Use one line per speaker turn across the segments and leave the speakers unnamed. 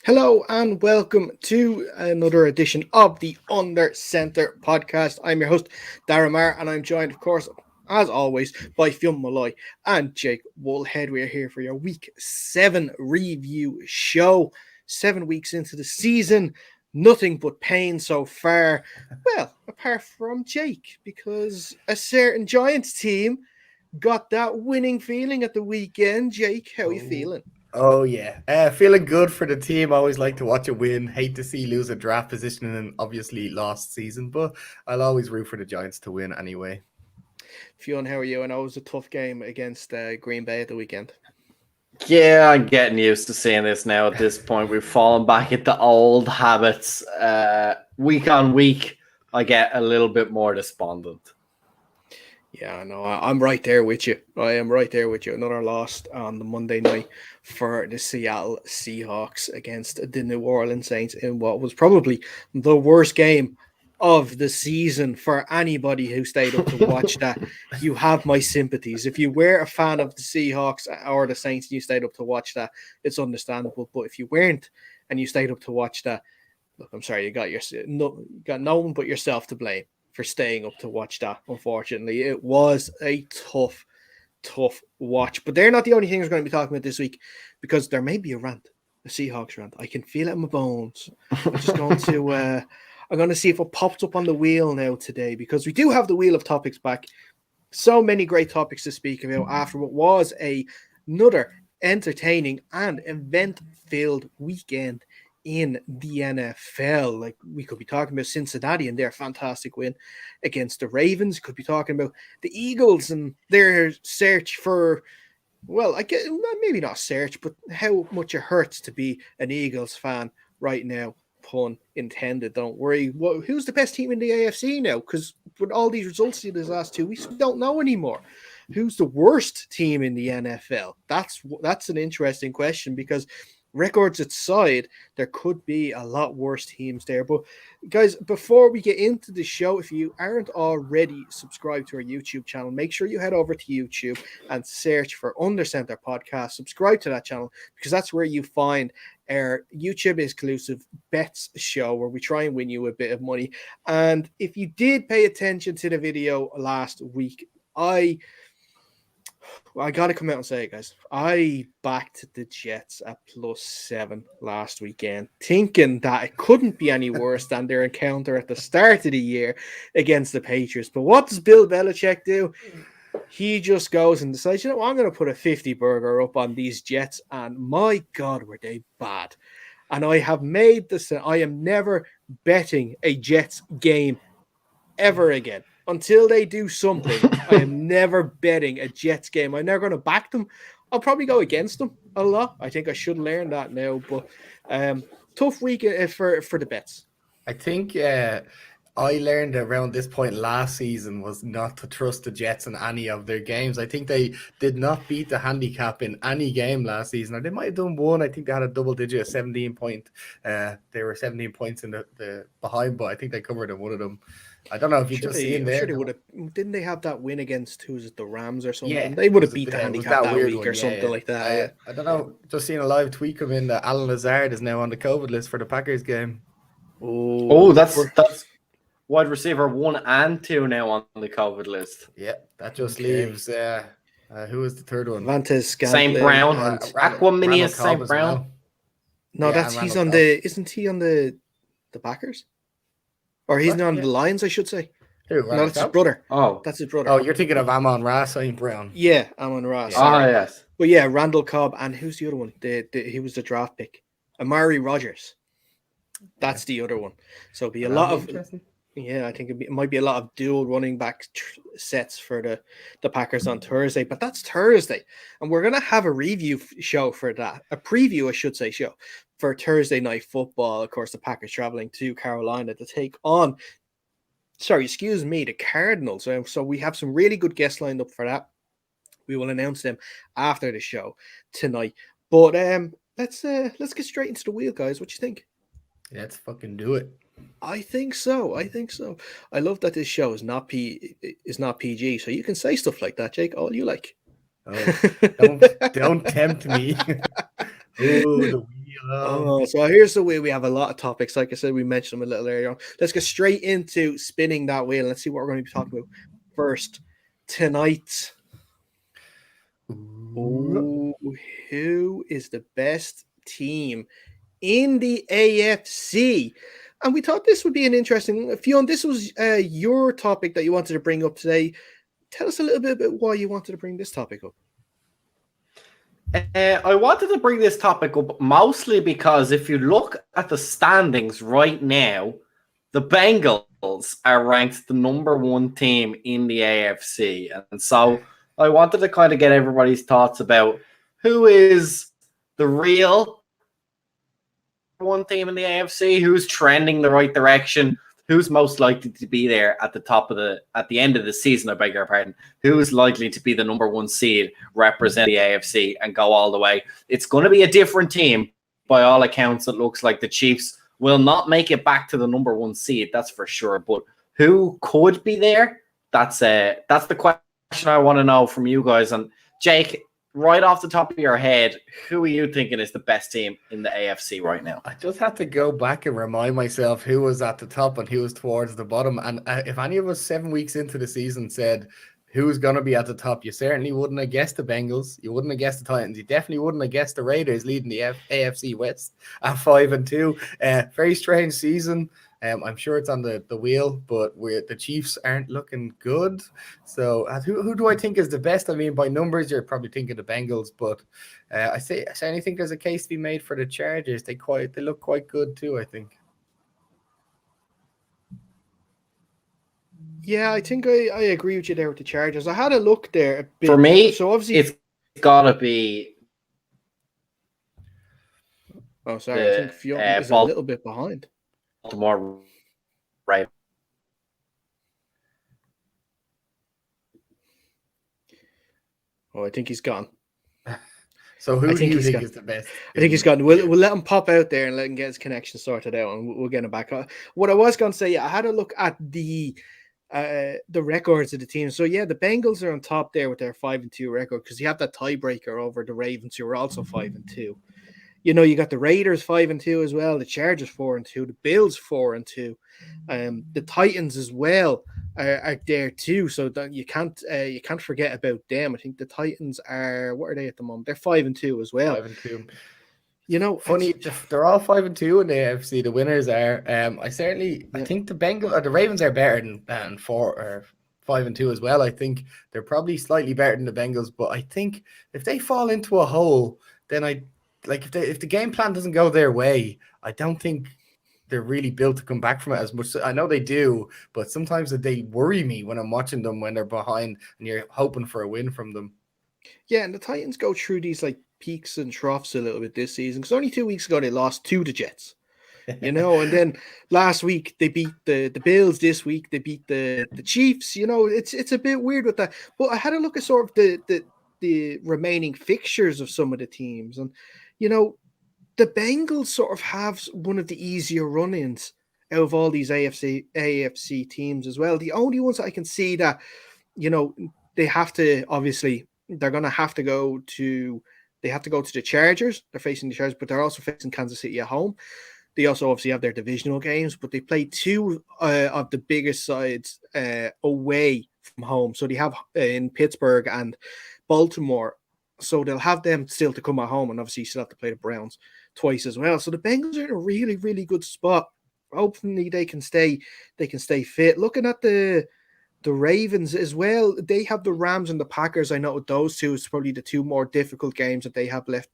Hello and welcome to another edition of the Under Center podcast. I'm your host, Darren Marr, and I'm joined, of course, as always, by Fionn Malloy and Jake Woolhead. We are here for your Week 7 review show. 7 weeks into the season, nothing but pain so far. Well, apart from Jake, because a certain Giants team got that winning feeling at the weekend. Jake, how are you feeling?
Oh yeah, feeling good for the team. I always like to watch a win. Hate to see lose a draft position in an obviously lost season, but I'll always root for the Giants to win anyway.
Fionn, how are you? I know it was a tough game against Green Bay at the weekend.
Yeah, I'm getting used to seeing this now at this point. We've fallen back into old habits. Week on week, I get a little bit more despondent.
Yeah, I know. I'm right there with you. I am right there with you. Another loss on the Monday night for the Seattle Seahawks against the New Orleans Saints in what was probably the worst game of the season for anybody who stayed up to watch that. You have my sympathies. If you were a fan of the Seahawks or the Saints and you stayed up to watch that, it's understandable. But if you weren't and you stayed up to watch that, look, I'm sorry, you got no one but yourself to blame for staying up to watch that. Unfortunately, it was a tough watch. But they're not the only things we're going to be talking about this week, because there may be a Seahawks rant. I can feel it in my bones. I'm just going to I'm going to see if it pops up on the wheel now today, because we do have the wheel of topics back. So many great topics to speak about after what was another entertaining and event-filled weekend in the NFL. Like, we could be talking about Cincinnati and their fantastic win against the Ravens. Could be talking about the Eagles and their search for, well, I guess maybe not search, but how much it hurts to be an Eagles fan right now. Pun intended. Don't worry. Who's the best team in the AFC now? Because with all these results in these last 2 weeks, we don't know anymore. Who's the worst team in the NFL? That's an interesting question, because records aside, there could be a lot worse teams there. But guys, before we get into the show, if you aren't already subscribed to our YouTube channel, make sure you head over to YouTube and search for Under Center Podcast. Subscribe to that channel, because that's where you find our YouTube exclusive bets show, where we try and win you a bit of money. And if you did pay attention to the video last week, I got to come out and say it, guys. I backed the Jets at +7 last weekend, thinking that it couldn't be any worse than their encounter at the start of the year against the Patriots. But what does Bill Belichick do? He just goes and decides, you know what, I'm going to put a 50 burger up on these Jets, and my God, were they bad. And I have made this, I am never betting a Jets game ever again. Until they do something, I am never betting a Jets game. I'm never going to back them. I'll probably go against them a lot. I think I should learn that now. But tough week for the bets.
I think I learned around this point last season was not to trust the Jets in any of their games. I think they did not beat the handicap in any game last season. Or they might have done one. I think they had a double digit, 17 point. They were 17 points in the behind, but I think they covered in one of them. I don't know if you just seen there.
Sure they would have. Didn't they have that win against, who's it, the Rams or something?
Yeah,
they would have beat the handicap that week
one,
or something like that.
I don't know. Just seeing a live tweet come in that Alan Lazard is now on the COVID list for the Packers game.
Oh, that's wide receiver 1 and 2 now on the COVID list.
Yeah, that just leaves. Who is the third one?
Vantes
St. Brown. Aquaminius St. Brown.
No, he's on the. Isn't he on the Packers? Or he's not on the Lions, I should say.
Who,
no, that's his brother.
Oh,
that's his brother. Oh, you're thinking of Amon-Ra St. Brown.
Yeah, Amon-Ra.
Oh, yes.
But yeah, Randall Cobb, and who's the other one? He was the draft pick. Amari Rogers. That's the other one. So it'll be a lot of. Yeah, I think it might be a lot of dual running back sets for the Packers on Thursday. But that's Thursday. And we're going to have a review show for that. A preview, I should say, show for Thursday night football. Of course, the Packers traveling to Carolina to take on, the Cardinals. So we have some really good guests lined up for that. We will announce them after the show tonight. But let's get straight into the wheel, guys. What you think?
Let's fucking do it.
I think so. I love that this show is not PG, so you can say stuff like that, Jake, all you like.
Oh, don't tempt me. Oh, the alone.
So here's the way we have a lot of topics. Like I said, we mentioned them a little earlier on. Let's get straight into spinning that wheel. Let's see what we're going to be talking about first tonight. Oh, who is the best team in the AFC? And we thought this would be an interesting. Fionn, this was your topic that you wanted to bring up today. Tell us a little bit about why you wanted to bring this topic up.
I wanted to bring this topic up mostly because if you look at the standings right now, the Bengals are ranked the number one team in the AFC. And so I wanted to kind of get everybody's thoughts about who is the real one team in the AFC, who's trending the right direction, who's most likely to be there at the end of the season, I beg your pardon, who's likely to be the number one seed, represent the AFC and go all the way. It's going to be a different team. By all accounts, it looks like the Chiefs will not make it back to the number one seed, that's for sure. But who could be there? That's the question I want to know from you guys. And Jake, right off the top of your head, who are you thinking is the best team in the AFC right now?
I just have to go back and remind myself who was at the top and who was towards the bottom. And if any of us 7 weeks into the season said who's going to be at the top, you certainly wouldn't have guessed the Bengals. You wouldn't have guessed the Titans. You definitely wouldn't have guessed the Raiders leading the AFC West at 5-2. Very strange season. I'm sure it's on the wheel, but the Chiefs aren't looking good. So who do I think is the best? I mean, by numbers, you're probably thinking the Bengals, but I certainly think there's a case to be made for the Chargers. They look quite good too, I think.
Yeah, I think I agree with you there with the Chargers. I had a look there a bit.
For me,
so obviously
it's got to be...
Oh, sorry. I think Fionn is a little bit behind.
Baltimore Ravens.
Oh, I think he's gone.
So who do you think is the best?
I think he's gone. We'll let him pop out there and let him get his connection sorted out, and we'll get him back. What I was going to say, I had a look at the records of the team. So yeah, the Bengals are on top there with their 5-2 record because you have that tiebreaker over the Ravens, who are also 5-2. You know, you got the Raiders 5-2 as well, the Chargers 4-2, the Bills 4-2, the Titans as well are there too. So that you can't forget about them. I think the Titans what are they at the moment? They're 5-2 as well.
5-2.
You know,
funny, they're all 5-2 in the AFC. The winners are. I think the Bengals or the Ravens are better than 5-2 as well. I think they're probably slightly better than the Bengals, but I think if they fall into a hole, then if the game plan doesn't go their way, I don't think they're really built to come back from it as much. I know they do, but sometimes they worry me when I'm watching them when they're behind and you're hoping for a win from them.
Yeah, and the Titans go through these like peaks and troughs a little bit this season because only 2 weeks ago they lost to the Jets. You know, and then last week they beat the Bills. This week they beat the Chiefs. You know, it's a bit weird with that. But I had a look at sort of the remaining fixtures of some of the teams, and you know, the Bengals sort of have one of the easier run-ins out of all these AFC teams as well. The only ones that I can see that, you know, they have to obviously they're going to have to go to the Chargers. They're facing the Chargers, but they're also facing Kansas City at home. They also obviously have their divisional games, but they play two of the biggest sides away from home. So they have in Pittsburgh and Baltimore. So they'll have them still to come at home, and obviously you still have to play the Browns twice as well. So the Bengals are in a really, really good spot. Hopefully they can stay fit. Looking at the Ravens as well, they have the Rams and the Packers. I know those two is probably the two more difficult games that they have left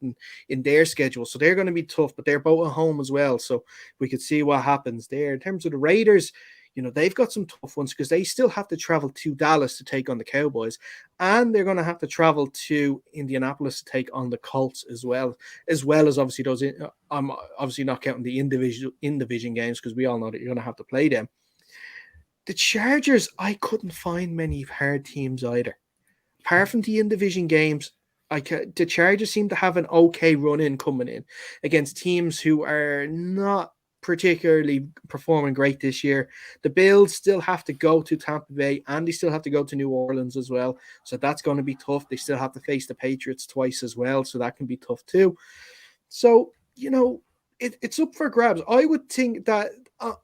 in their schedule. So they're going to be tough, but they're both at home as well. So we could see what happens there. In terms of the Raiders, you know, they've got some tough ones because they still have to travel to Dallas to take on the Cowboys, and they're going to have to travel to Indianapolis to take on the Colts as well as obviously those. I'm obviously not counting the in-division games because we all know that you're going to have to play them. The Chargers, I couldn't find many hard teams either. Apart from the in-division games, the Chargers seem to have an okay run-in coming in against teams who are not particularly performing great this year. The Bills still have to go to Tampa Bay, and they still have to go to New Orleans as well. So that's going to be tough. They still have to face the Patriots twice as well. So that can be tough too. So it's up for grabs. I would think that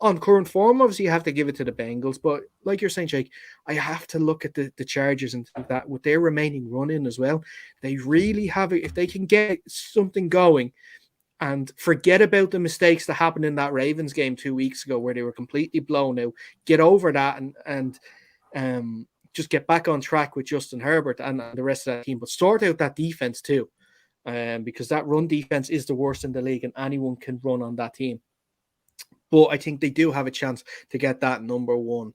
on current form, obviously, you have to give it to the Bengals. But like you're saying, Jake, I have to look at the Chargers and think that with their remaining run in as well, they really have it. If they can get something going and forget about the mistakes that happened in that Ravens game 2 weeks ago where they were completely blown out, get over that and just get back on track with Justin Herbert and the rest of that team, but sort out that defense too. Because that run defense is the worst in the league and anyone can run on that team. But I think they do have a chance to get that number one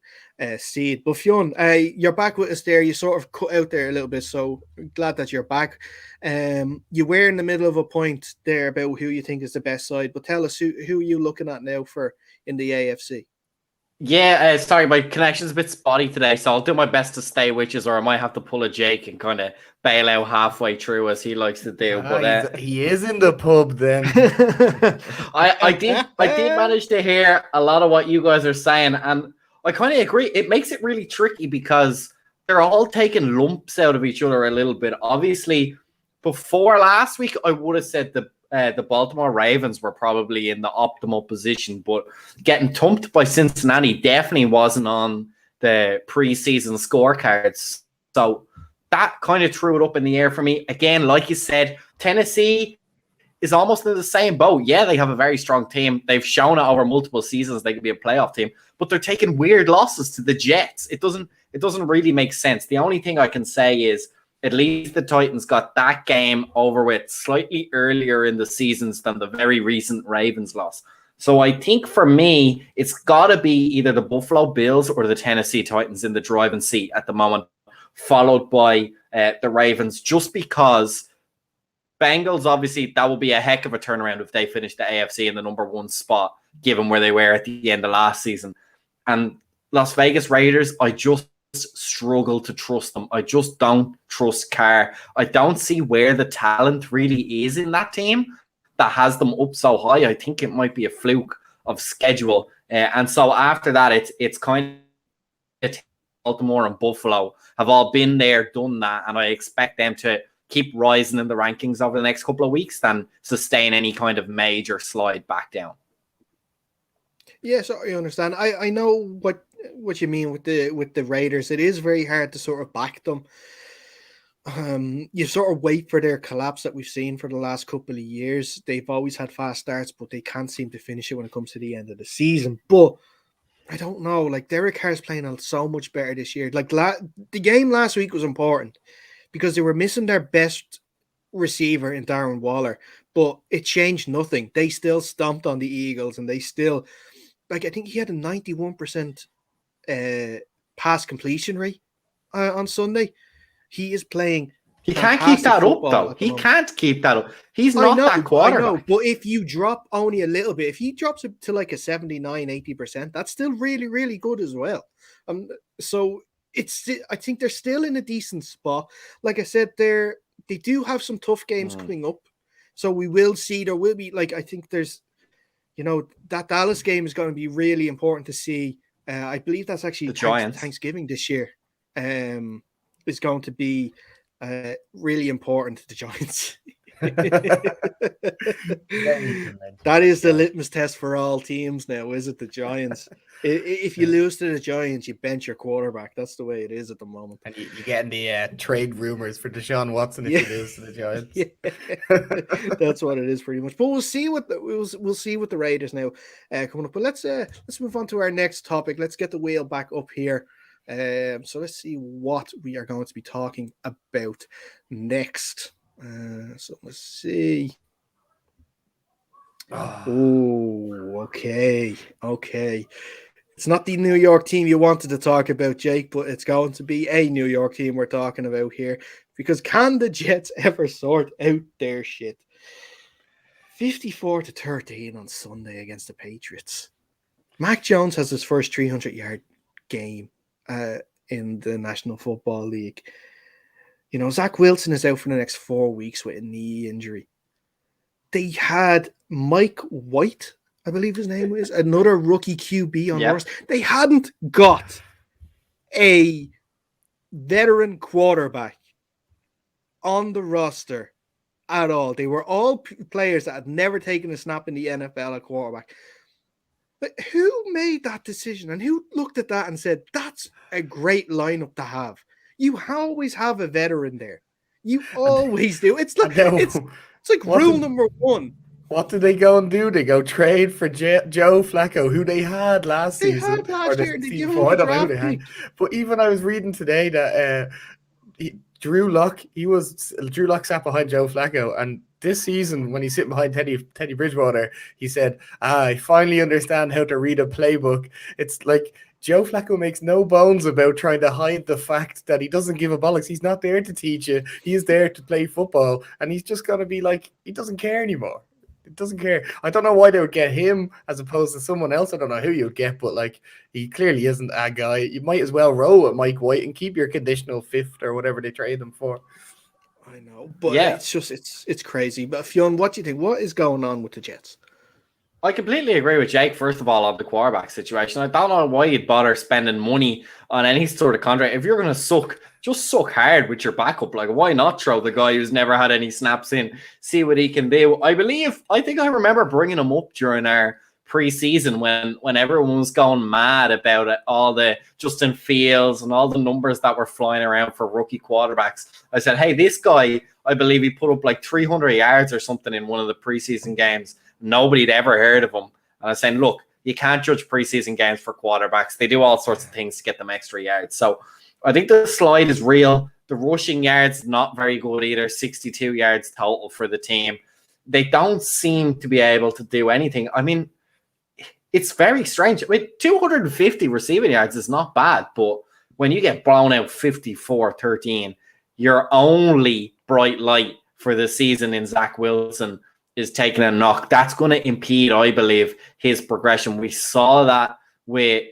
seed. But Fionn, you're back with us there. You sort of cut out there a little bit, so glad that you're back. You were in the middle of a point there about who you think is the best side, but tell us who are you looking at now for in the AFC?
Yeah, sorry, my connection's a bit spotty today, so I'll do my best to stay with you, or I might have to pull a Jake and kind of bail out halfway through as he likes to do. But
he is in the pub then.
I did manage to hear a lot of what you guys are saying, and I kind of agree. It makes it really tricky because they're all taking lumps out of each other a little bit. Obviously, before last week, I would have said the Baltimore Ravens were probably in the optimal position, but getting thumped by Cincinnati definitely wasn't on the preseason scorecards. So that kind of threw it up in the air for me. Again, like you said, Tennessee is almost in the same boat. Yeah, they have a very strong team. They've shown it over multiple seasons they can be a playoff team, but they're taking weird losses to the Jets. It doesn't really make sense. The only thing I can say is at least the Titans got that game over with slightly earlier in the seasons than the very recent Ravens loss. So I think for me, it's got to be either the Buffalo Bills or the Tennessee Titans in the driving seat at the moment, followed by the Ravens, just because Bengals, obviously, that will be a heck of a turnaround if they finish the AFC in the number one spot, given where they were at the end of last season. And Las Vegas Raiders, I just struggle to trust them. I just don't trust Carr. I don't see where the talent really is in that team that has them up so high. I think it might be a fluke of schedule. And so after that, it's kind of Baltimore and Buffalo have all been there, done that, and I expect them to keep rising in the rankings over the next couple of weeks than sustain any kind of major slide back down.
Yes, I understand. I know what you mean with the Raiders. It is very hard to sort of back them. You sort of wait for their collapse that we've seen for the last couple of years. They've always had fast starts, but they can't seem to finish it when it comes to the end of the season. But I don't know. Like Derek Carr's playing so much better this year. Like the game last week was important because they were missing their best receiver in Darren Waller, but it changed nothing. They still stomped on the Eagles, and they still, like, I think he had a 91% pass completion rate on Sunday. He is playing.
He can't keep that up, though. He can't keep that up. He's not that quarterback. I know,
but if you drop only a little bit, if he drops it to like a 79, 80%, that's still really, really good as well. So I think they're still in a decent spot. Like I said, they do have some tough games coming up. So we will see. There will be, like, I think there's, that Dallas game is going to be really important to see. I believe that's actually
the Giants.
Thanksgiving this year. Is going to be really important to the Giants. That is the litmus test for all teams now, is it? The Giants. If you lose to the Giants, you bench your quarterback. That's the way it is at the moment.
And you're getting the trade rumors for Deshaun Watson if you lose to the Giants.
Yeah. That's what it is pretty much. But we'll see what we'll see with the Raiders now coming up. But let's move on to our next topic. Let's get the wheel back up here. So let's see what we are going to be talking about next. So let's see. Oh, okay. It's not the New York team you wanted to talk about, Jake, but it's going to be a New York team we're talking about here. Because can the Jets ever sort out their shit? 54-13 on Sunday against the Patriots. Mac Jones has his first 300-yard game in the National Football League. Zach Wilson is out for the next 4 weeks with a knee injury. They had Mike White, I believe his name is, another rookie QB on yours. They hadn't got a veteran quarterback on the roster at all. They were all players that had never taken a snap in the NFL at quarterback. But who made that decision and who looked at that and said, that's a great lineup to have? You always have a veteran there. You always do. It's like rule number one.
What did they go and do? They go trade for Joe Flacco, who they had last season.
Had last year. They gave him
I
a
don't know who
draft
they had.
pick.
But even I was reading today that Drew Lock sat behind Joe Flacco, and this season when he's sitting behind Teddy Bridgewater, he said, I finally understand how to read a playbook. It's like Joe Flacco makes no bones about trying to hide the fact that he doesn't give a bollocks. He's not there to teach you. He's there to play football, and he's just got to be like, he doesn't care anymore. It doesn't care. I don't know why they would get him as opposed to someone else. I don't know who you'd get, but like he clearly isn't a guy. You might as well roll with Mike White and keep your conditional fifth or whatever they trade him for.
I know, but it's crazy. But Fionn, what do you think? What is going on with the Jets?
I completely agree with Jake, first of all, on the quarterback situation. I don't know why you'd bother spending money on any sort of contract. If you're going to suck, just suck hard with your backup. Like, why not throw the guy who's never had any snaps in, see what he can do? I think I remember bringing him up during our preseason when everyone was going mad about it, all the Justin Fields and all the numbers that were flying around for rookie quarterbacks. I said, hey, this guy, I believe he put up like 300 yards or something in one of the preseason games. Nobody'd ever heard of him. And I was saying, look, you can't judge preseason games for quarterbacks. They do all sorts of things to get them extra yards. So I think the slide is real. The rushing yards, not very good either. 62 yards total for the team. They don't seem to be able to do anything. I mean, it's very strange. I mean, 250 receiving yards is not bad, but when you get blown out 54-13, your only bright light for the season in Zach Wilson is taking a knock. That's going to impede, I believe, his progression. We saw that with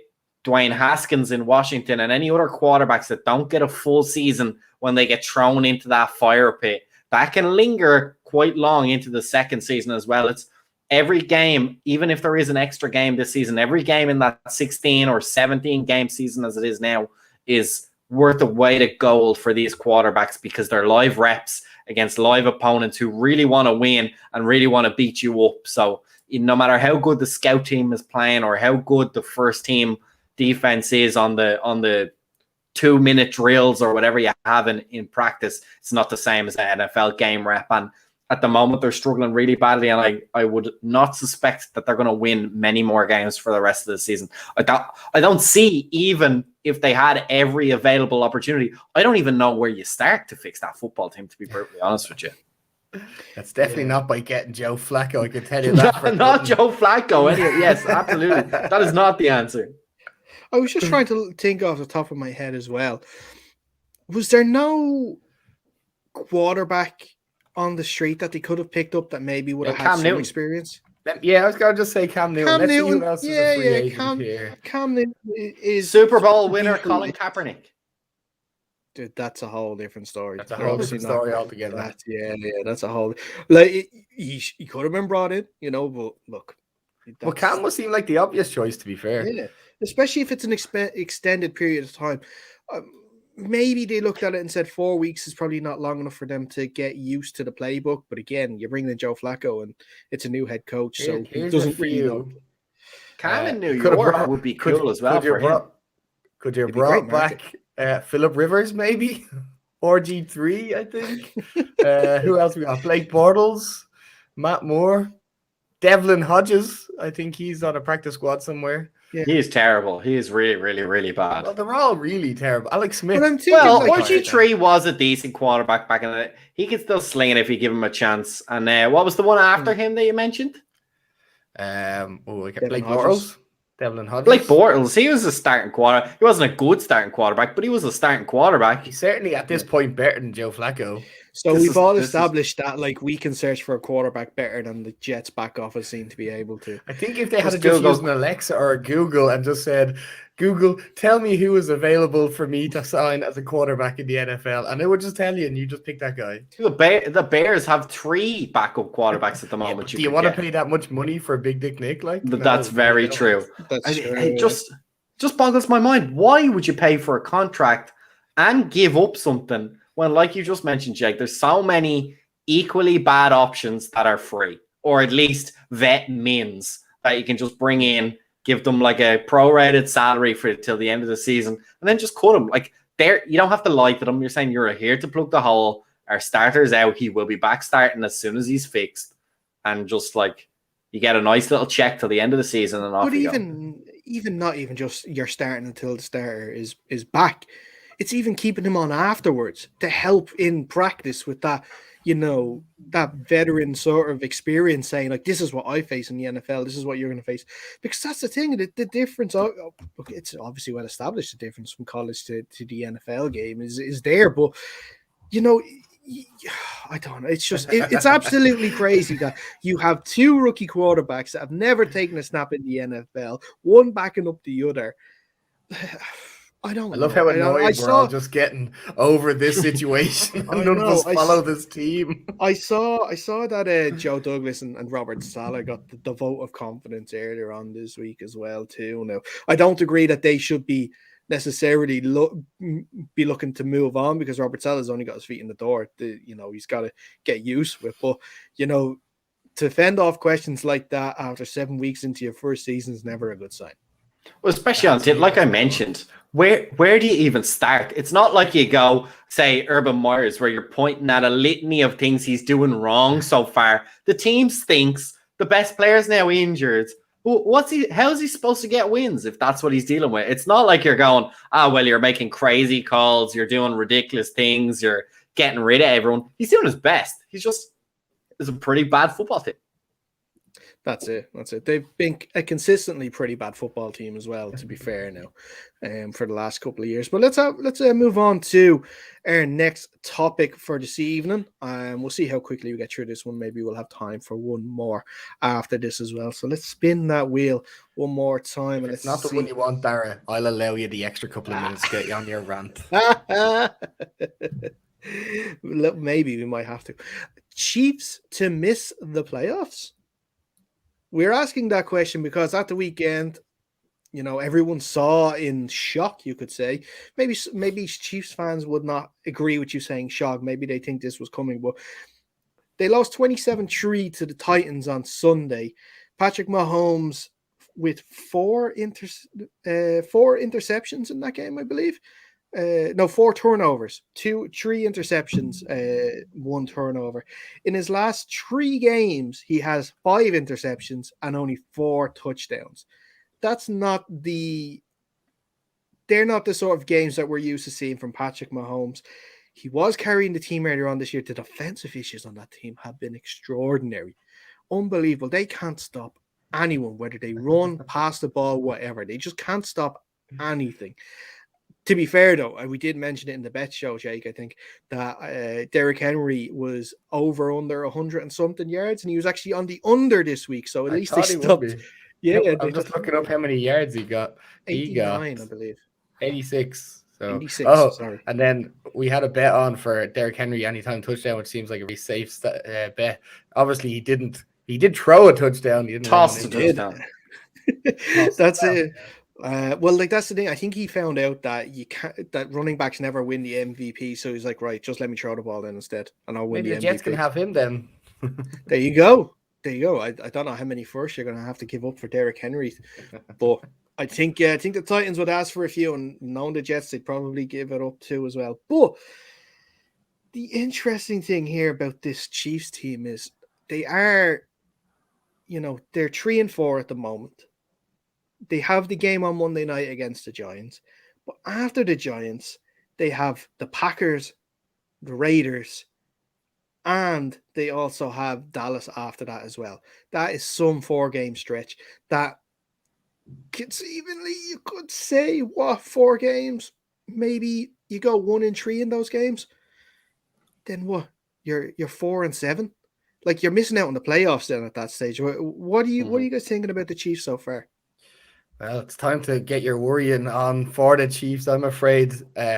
Dwayne Haskins in Washington and any other quarterbacks that don't get a full season when they get thrown into that fire pit. That can linger quite long into the second season as well. It's every game, even if there is an extra game this season, every game in that 16 or 17 game season as it is now is worth a weight of gold for these quarterbacks because they're live reps against live opponents who really want to win and really want to beat you up. So no matter how good the scout team is playing or how good the first team defense is on the 2-minute drills or whatever you have in practice, it's not the same as an NFL game rep. And at the moment, they're struggling really badly, and I would not suspect that they're going to win many more games for the rest of the season. I don't see, even if they had every available opportunity, I don't even know where you start to fix that football team, to be perfectly honest with you.
That's definitely not by getting Joe Flacco, I can tell you that.
Not Joe Flacco. Anyway. Yes, absolutely. That is not the answer.
I was just trying to think off the top of my head as well. Was there no quarterback on the street that they could have picked up that maybe would have had some experience?
Yeah, I was going to just say Cam Newton. Let's see who else is a free agent here.
Cam Newton is
Super Bowl winner Colin Kaepernick.
Dude, that's a whole different story.
That's a whole different story altogether.
That's a whole like he could have been brought in, but look.
Well, Cam would seem like the obvious choice, to be fair.
Yeah, especially if it's an extended period of time. Maybe they looked at it and said 4 weeks is probably not long enough for them to get used to the playbook. But again, you're bringing in Joe Flacco, and it's a new head coach, so he doesn't really know.
Cam in New York would be cool as well for him.
Could you have brought back Phillip Rivers, maybe? RG3, I think. Who else we got? Blake Bortles, Matt Moore, Devlin Hodges. I think he's on a practice squad somewhere.
Yeah. He is terrible. He is really, really, really bad.
Well, they're all really terrible. Alex Smith.
Well, RG3 was a decent quarterback back in the day. He could still sling it if you give him a chance. And what was the one after him that you mentioned?
We got Blake Bortles. Devlin Hodges.
Blake Bortles, he was a starting quarterback. He wasn't a good starting quarterback, but he was a starting quarterback.
He's certainly at this point better than Joe Flacco.
So we've all established that we can search for a quarterback better than the Jets back office seem to be able to.
I think if they had just used an Alexa or a Google and just said, Google, tell me who is available for me to sign as a quarterback in the NFL, and it would just tell you, and you just pick that guy.
The Bears have 3 backup quarterbacks at the moment.
Do you want to pay that much money for Big Dick Nick?
That's very true.
It
just boggles my mind. Why would you pay for a contract and give up something when, like you just mentioned, Jake, there's so many equally bad options that are free, or at least vet mins that you can just bring in, give them like a prorated salary for till the end of the season, and then just cut them. Like there, you don't have to lie to them. You're saying you're here to plug the hole. Our starter's out. He will be back starting as soon as he's fixed, and just like you get a nice little check till the end of the season, and off
But
you go.
even not even just you're starting until the starter is back. It's even keeping him on afterwards to help in practice with that, that veteran sort of experience, saying like, this is what I face in the NFL, this is what you're going to face. Because that's the thing, the difference, it's obviously well established, the difference from college to the NFL game is there, but I don't know. It's just it's absolutely crazy that you have two rookie quarterbacks that have never taken a snap in the NFL, one backing up the other. I don't know.
I love how annoyed we're all just getting over this situation. None of us follow this team.
I saw that Joe Douglas and Robert Saleh got the vote of confidence earlier on this week as well too. Now, I don't agree that they should be necessarily be looking to move on, because Robert Saleh's only got his feet in the door. He's got to get used to it. But to fend off questions like that after 7 weeks into your first season is never a good sign.
Well, especially on team, like I mentioned, where do you even start? It's not like you go, say, Urban Myers, where you're pointing at a litany of things he's doing wrong so far. The team stinks. The best player's now injured. How is he supposed to get wins if that's what he's dealing with? It's not like you're going, well, you're making crazy calls, you're doing ridiculous things, you're getting rid of everyone. He's doing his best. He's a pretty bad football team.
That's it. They've been a consistently pretty bad football team as well, to be fair now, for the last couple of years. But let's move on to our next topic for this evening. We'll see how quickly we get through this one. Maybe we'll have time for one more after this as well. So let's spin that wheel one more time. And
it's not the one you want, Dara. I'll allow you the extra couple of minutes to get you on your rant.
Maybe we might have to. Chiefs to miss the playoffs. We're asking that question because at the weekend, everyone saw in shock, you could say. Maybe Chiefs fans would not agree with you saying shock. Maybe they think this was coming, but they lost 27-3 to the Titans on Sunday. Patrick Mahomes with four interceptions in that game, I believe. 4 turnovers, 3 interceptions, 1 turnover. In his last 3 games, he has 5 interceptions and only 4 touchdowns. They're not the sort of games that we're used to seeing from Patrick Mahomes. He was carrying the team earlier on this year. The defensive issues on that team have been extraordinary. Unbelievable. They can't stop anyone, whether they run, pass the ball, whatever. They just can't stop anything. To be fair, though, we did mention it in the bet show, Jake, I think, that Derrick Henry was over under 100 and something yards, and he was actually on the under this week. So at least they stopped.
Yeah, I'm just looking up how many yards he got.
89, I believe.
86. So
86, sorry.
And then we had a bet on for Derrick Henry anytime touchdown, which seems like a very safe bet. Obviously, he did throw a touchdown. He didn't
toss a touchdown.
That's it. That's the thing. I think he found out that that running backs never win the MVP. So he's like, right, just let me throw the ball in instead, and I'll win. Maybe the
Jets can have him then.
There you go. I don't know how many firsts you're going to have to give up for Derrick Henry, but I think the Titans would ask for a few, and knowing the Jets, they'd probably give it up too as well. But the interesting thing here about this Chiefs team is they are, they're 3-4 at the moment. They have the game on Monday night against the Giants, but after the Giants, they have the Packers, the Raiders, and they also have Dallas after that as well. That is some 4-game stretch that conceivably you could say, 4 games? Maybe you go 1-3 in those games. Then what? You're 4-7. Like, you're missing out on the playoffs then at that stage. What are you guys thinking about the Chiefs so far?
Well, it's time to get your worrying on for the Chiefs, I'm afraid,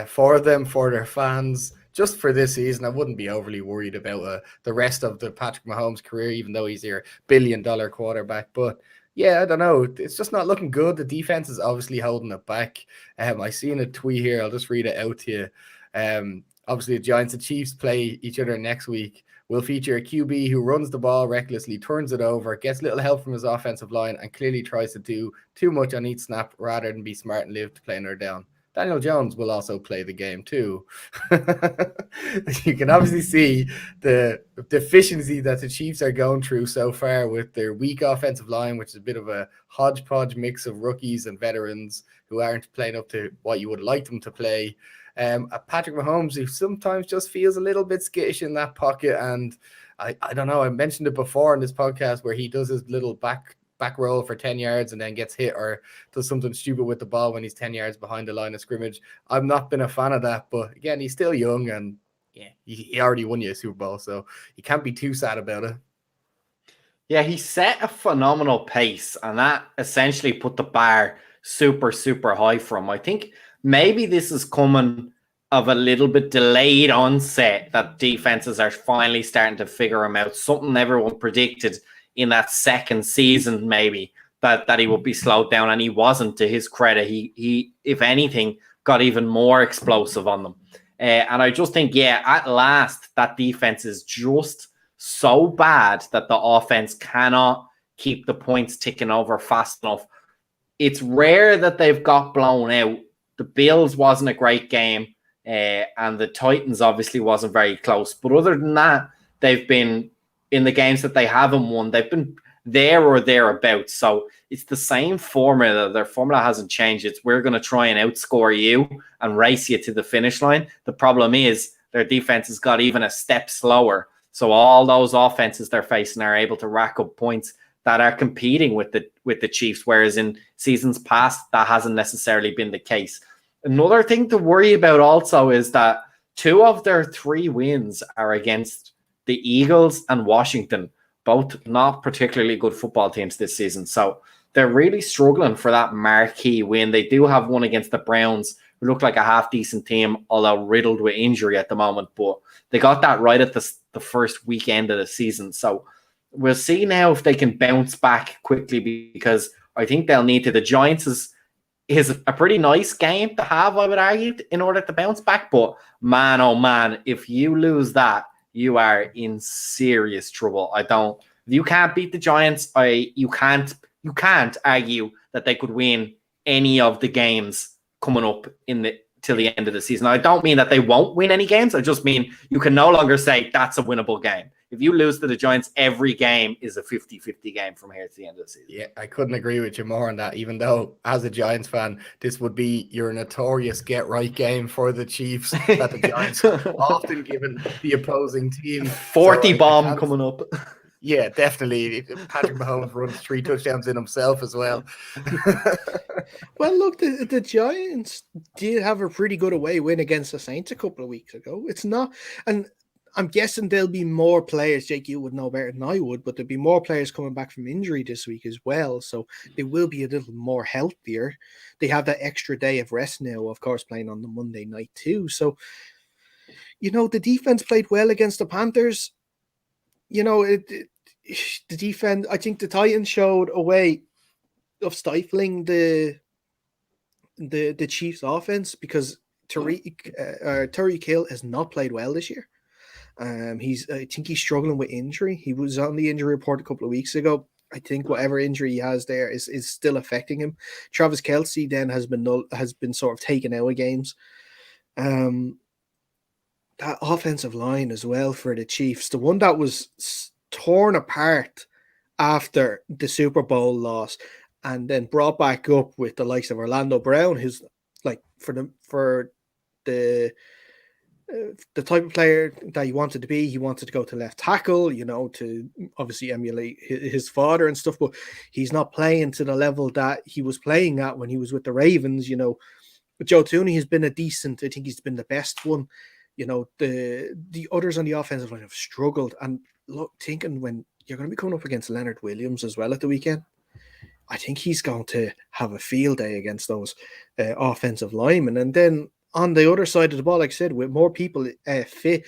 for them, for their fans. Just for this season, I wouldn't be overly worried about the rest of the Patrick Mahomes career, even though he's your billion-dollar quarterback. But yeah, I don't know. It's just not looking good. The defense is obviously holding it back. I seen a tweet here. I'll just read it out to you. Obviously, the Giants and Chiefs play each other next week, will feature a QB who runs the ball recklessly, turns it over, gets little help from his offensive line, and clearly tries to do too much on each snap rather than be smart and live to play another down. Daniel Jones will also play the game too. You can obviously see the deficiency that the Chiefs are going through so far with their weak offensive line, which is a bit of a hodgepodge mix of rookies and veterans who aren't playing up to what you would like them to play. Patrick Mahomes, who sometimes just feels a little bit skittish in that pocket. And I don't know, I mentioned it before in this podcast where he does his little back roll for 10 yards and then gets hit or does something stupid with the ball when he's 10 yards behind the line of scrimmage. I've not been a fan of that, but again, he's still young and yeah, he already won you a Super Bowl, so you can't be too sad about it.
Yeah, he set a phenomenal pace, and that essentially put the bar super, super high for him. I think maybe this is coming of a little bit delayed onset that defenses are finally starting to figure him out. Something everyone predicted in that second season, maybe, that he would be slowed down, and he wasn't. To his credit, he if anything, got even more explosive on them. And I just think, yeah, at last, that defense is just so bad that the offense cannot keep the points ticking over fast enough. It's rare that they've got blown out. The Bills wasn't a great game, and the Titans obviously wasn't very close. But other than that, they've been in the games that they haven't won, they've been there or thereabouts. So it's the same formula. Their formula hasn't changed. It's we're going to try and outscore you and race you to the finish line. The problem is their defense has got even a step slower. So all those offenses they're facing are able to rack up points that are competing with the Chiefs, whereas in seasons past, that hasn't necessarily been the case. Another thing to worry about also is that 2 of their 3 wins are against the Eagles and Washington, both not particularly good football teams this season. So they're really struggling for that marquee win. They do have one against the Browns, who look like a half-decent team, although riddled with injury at the moment. But they got that right at the first weekend of the season. So we'll see now if they can bounce back quickly, because I think they'll need to. The Giants is a pretty nice game to have, I would argue, in order to bounce back. But man, oh man, if you lose that, you are in serious trouble. If you can't beat the Giants, you can't argue that they could win any of the games coming up till the end of the season. I don't mean that they won't win any games. I just mean you can no longer say that's a winnable game. If you lose to the Giants, every game is a 50-50 game from here to the end of the season.
Yeah, I couldn't agree with you more on that, even though as a Giants fan, this would be your notorious get-right game for the Chiefs that the Giants often given the opposing team.
40 bomb coming up.
Yeah, definitely. Patrick Mahomes runs 3 touchdowns in himself as well.
Well, look, the Giants did have a pretty good away win against the Saints a couple of weeks ago. It's not, and I'm guessing there'll be more players. Jake, you would know better than I would, but there'll be more players coming back from injury this week as well. So they will be a little more healthier. They have that extra day of rest now, of course, playing on the Monday night too. So, the defense played well against the Panthers. The defense, I think the Titans showed a way of stifling the Chiefs offense, because Tyreek Hill has not played well this year. I think he's struggling with injury. He was on the injury report a couple of weeks ago. I think whatever injury he has there is still affecting him. Travis Kelce then has been sort of taken out of games. That offensive line as well for the Chiefs, the one that was torn apart after the Super Bowl loss and then brought back up with the likes of Orlando Brown, who's like for the type of player that he wanted to be. He wanted to go to left tackle, to obviously emulate his father and stuff, but he's not playing to the level that he was playing at when he was with the Ravens. But Joe Thuney has been I think he's been the best one. The others on the offensive line have struggled. And look, thinking when you're going to be coming up against Leonard Williams as well at the weekend, I think he's going to have a field day against those offensive linemen. And then on the other side of the ball, like I said, with more people fit,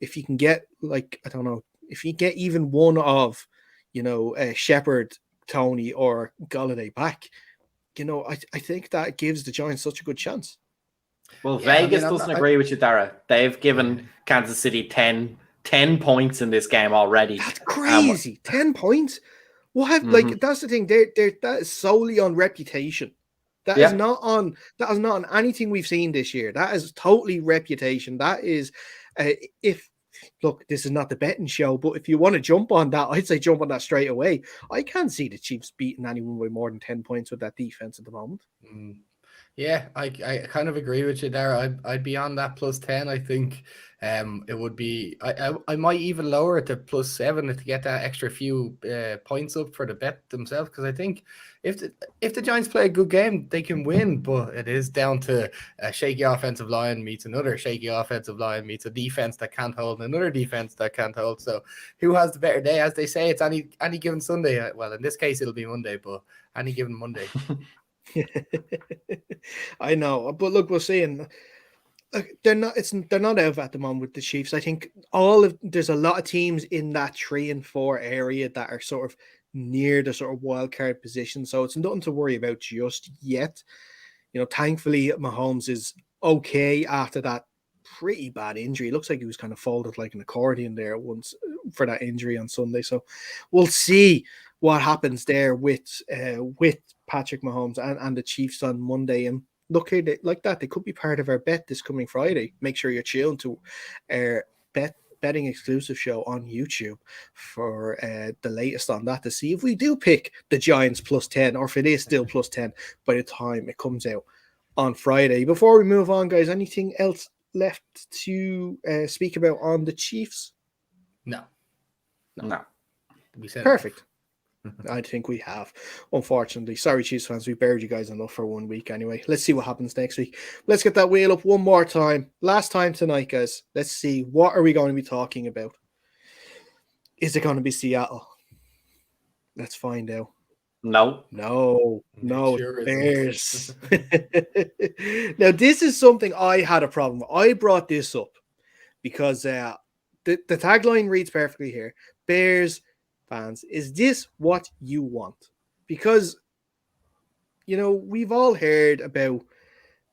if you can get if you get even one of, Shepard, Tony, or Golladay back, I think that gives the Giants such a good chance.
Well, Vegas doesn't agree with you, Dara. They've given Kansas City 10 10 points in this game already.
That's crazy. 10 points. What have like that's the thing. They're that is solely on reputation. That is not on anything we've seen this year. That is totally reputation. That is if look, this is not the betting show, but if you want to jump on that, I'd say jump on that straight away. I can't see the Chiefs beating anyone by more than 10 points with that defense at the moment.
Yeah, I kind of agree with you there. I'd be on that +10. I think it would be. I might even lower it to +7 to get that extra few points up for the bet themselves, because I think if the Giants play a good game, they can win. But it is down to a shaky offensive line meets another shaky offensive line meets a defense that can't hold and another defense that can't hold. So who has the better day? As they say, it's any given Sunday. Well, in this case, it'll be Monday, but any given Monday.
I know, but look, we're seeing they're not out at the moment with the Chiefs. I think there's a lot of teams in that 3 and 4 area that are sort of near the sort of wild card position, so it's nothing to worry about just yet. You know, thankfully Mahomes is okay after that pretty bad injury. It looks like he was kind of folded like an accordion there once for that injury on Sunday. So we'll see what happens there with Patrick Mahomes and the Chiefs on Monday. And look here, like that, they could be part of our bet this coming Friday. Make sure you're tuned to our betting exclusive show on YouTube for the latest on that to see if we do pick the Giants +10 or if it is still +10 by the time it comes out on Friday. Before we move on, guys, anything else left to speak about on the Chiefs?
No.
We said perfect. I think we have, unfortunately. Sorry, Chiefs fans, we buried you guys enough for 1 week anyway. Let's see what happens next week. Let's get that wheel up one more time. Last time tonight, guys. Let's see, what are we going to be talking about? Is it going to be Seattle? Let's find out.
No,
sure
Bears. Now, this is something I had a problem with. I brought this up because the tagline reads perfectly here. Bears fans, is this what you want? Because, you know, we've all heard about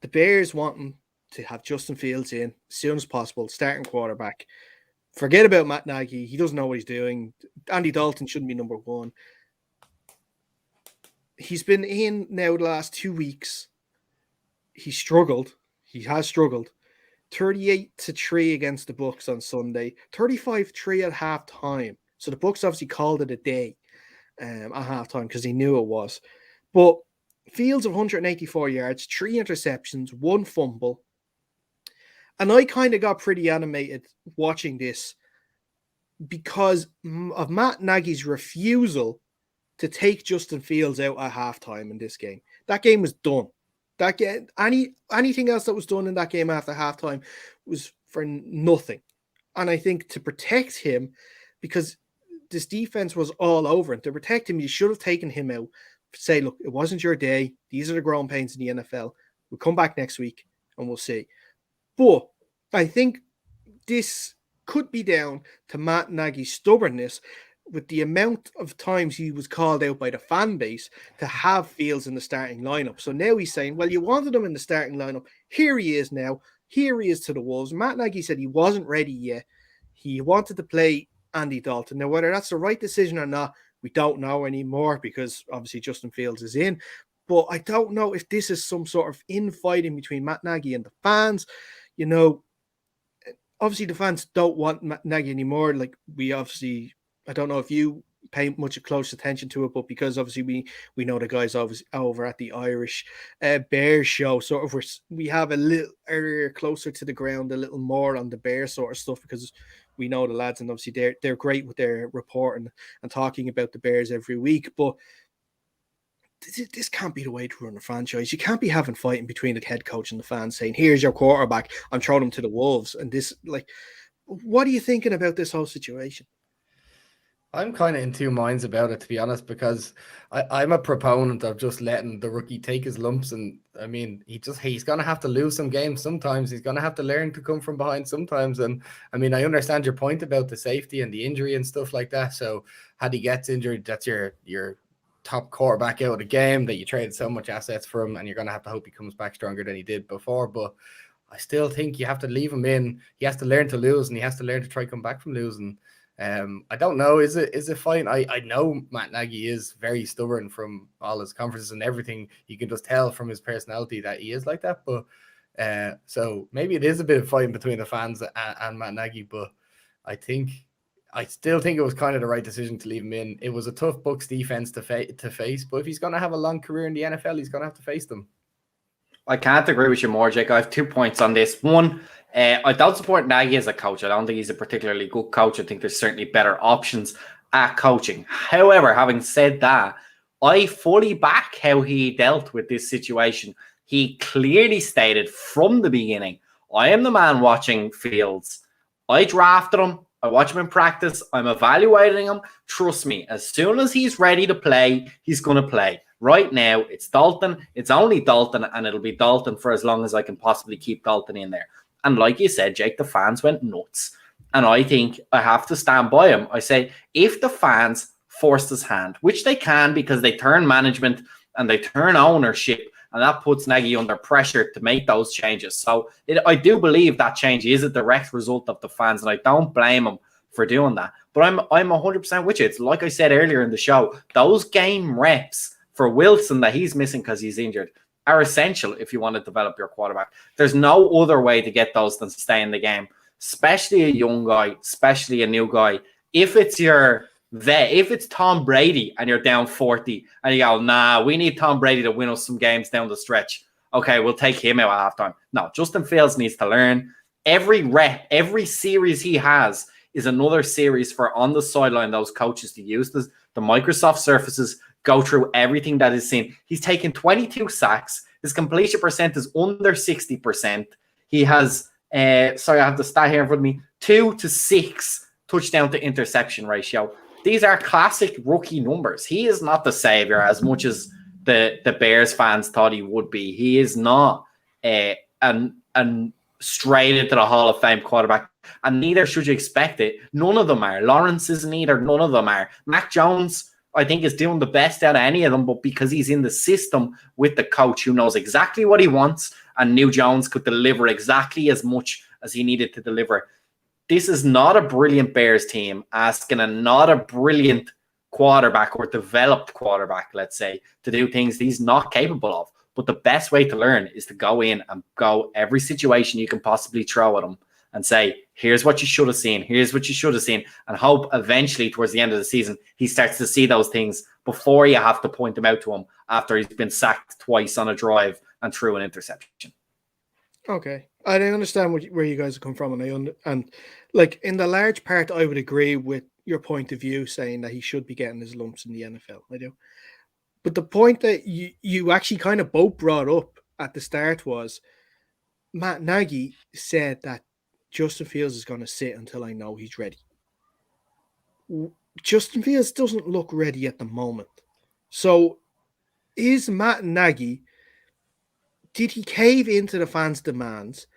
the Bears wanting to have Justin Fields in as soon as possible, starting quarterback. Forget about Matt Nagy. He doesn't know what he's doing. Andy Dalton shouldn't be number one. He's been in now the last 2 weeks. He struggled. He has struggled. 38-3 against the Bucs on Sunday. 35-3 at halftime. So the Bucs obviously called it a day at halftime because he knew it was. But Fields of 184 yards, 3 interceptions, 1 fumble. And I kind of got pretty animated watching this because of Matt Nagy's refusal to take Justin Fields out at halftime in this game. That game was done. That game, anything else that was done in that game after halftime was for nothing. And I think to protect him, because this defense was all over him, to protect him, you should have taken him out. Say, look, it wasn't your day. These are the growing pains in the NFL. We'll come back next week and we'll see. But I think this could be down to Matt Nagy's stubbornness with the amount of times he was called out by the fan base to have Fields in the starting lineup. So now he's saying, well, you wanted him in the starting lineup. Here he is now. Here he is to the Wolves. Matt Nagy said he wasn't ready yet. He wanted to play Andy Dalton. Now, whether that's the right decision or not, we don't know anymore because obviously Justin Fields is in. But I don't know if this is some sort of infighting between Matt Nagy and the fans. You know, obviously the fans don't want Matt Nagy anymore. Like, we obviously, I don't know if you pay much close attention to it, but because obviously we know the guys over at the Irish Bears show, sort of we have a little area closer to the ground, a little more on the Bears sort of stuff, because we know the lads, and obviously they're great with their reporting and talking about the Bears every week. But this can't be the way to run a franchise. You can't be having fighting between the head coach and the fans saying, here's your quarterback, I'm throwing him to the Wolves. And this, like, what are you thinking about this whole situation?
I'm kind of in two minds about it, to be honest, because I'm a proponent of just letting the rookie take his lumps. And I mean, he's going to have to lose some games sometimes. He's going to have to learn to come from behind sometimes. And I mean, I understand your point about the safety and the injury and stuff like that. So had he gets injured, that's your top quarterback out of the game that you traded so much assets from, and you're going to have to hope he comes back stronger than he did before. But I still think you have to leave him in. He has to learn to lose, and he has to learn to try come back from losing. I don't know. Is it fine? I know Matt Nagy is very stubborn from all his conferences and everything. You can just tell from his personality that he is like that. But so maybe it is a bit of fighting between the fans and Matt Nagy. But I still think it was kind of the right decision to leave him in. It was a tough Bucs defense to face, but if he's going to have a long career in the NFL, he's going to have to face them.
I can't agree with you more, Jake. I have 2 points on this. One, I don't support Nagy as a coach. I don't think he's a particularly good coach. I think there's certainly better options at coaching. However, having said that, I fully back how he dealt with this situation. He clearly stated from the beginning, I am the man watching Fields. I drafted him. I watch him in practice. I'm evaluating him. Trust me, as soon as he's ready to play, he's going to play. Right now, it's Dalton. It's only Dalton, and it'll be Dalton for as long as I can possibly keep Dalton in there. And like you said, Jake, the fans went nuts. And I think I have to stand by him. I say, if the fans forced his hand, which they can because they turn management and they turn ownership, and that puts Nagy under pressure to make those changes. So I do believe that change is a direct result of the fans, and I don't blame him for doing that. But I'm 100% with you. It's like I said earlier in the show, those game reps for Wilson that he's missing because he's injured are essential if you want to develop your quarterback. There's no other way to get those than stay in the game, especially a young guy, especially a new guy. If it's if it's Tom Brady and you're down 40 and you go, nah, we need Tom Brady to win us some games down the stretch. Okay, we'll take him out at halftime. No, Justin Fields needs to learn. Every rep, every series he has is another series for on the sideline those coaches to use the Microsoft surfaces, go through everything that is seen. He's taken 22 sacks. His completion percent is under 60%. He has, I have the stat here in front of me, 2 to 6 touchdown to interception ratio. These are classic rookie numbers. He is not the savior as much as the Bears fans thought he would be. He is not an straight into the Hall of Fame quarterback, and neither should you expect it. None of them are. Lawrence isn't either. None of them are. Mac Jones, I think, is doing the best out of any of them, but because he's in the system with the coach who knows exactly what he wants, and knew Jones could deliver exactly as much as he needed to deliver. This is not a brilliant Bears team asking not a brilliant quarterback or developed quarterback, let's say, to do things he's not capable of. But the best way to learn is to go in and go every situation you can possibly throw at him and say, here's what you should have seen. Here's what you should have seen. And hope eventually towards the end of the season, he starts to see those things before you have to point them out to him after he's been sacked twice on a drive and threw an interception.
Okay. I understand where you guys come from, and like in the large part, I would agree with your point of view, saying that he should be getting his lumps in the NFL. I do, but the point that you actually kind of both brought up at the start was Matt Nagy said that Justin Fields is going to sit until I know he's ready. Justin Fields doesn't look ready at the moment. So, is Matt Nagy? Did he cave into the fans' demands?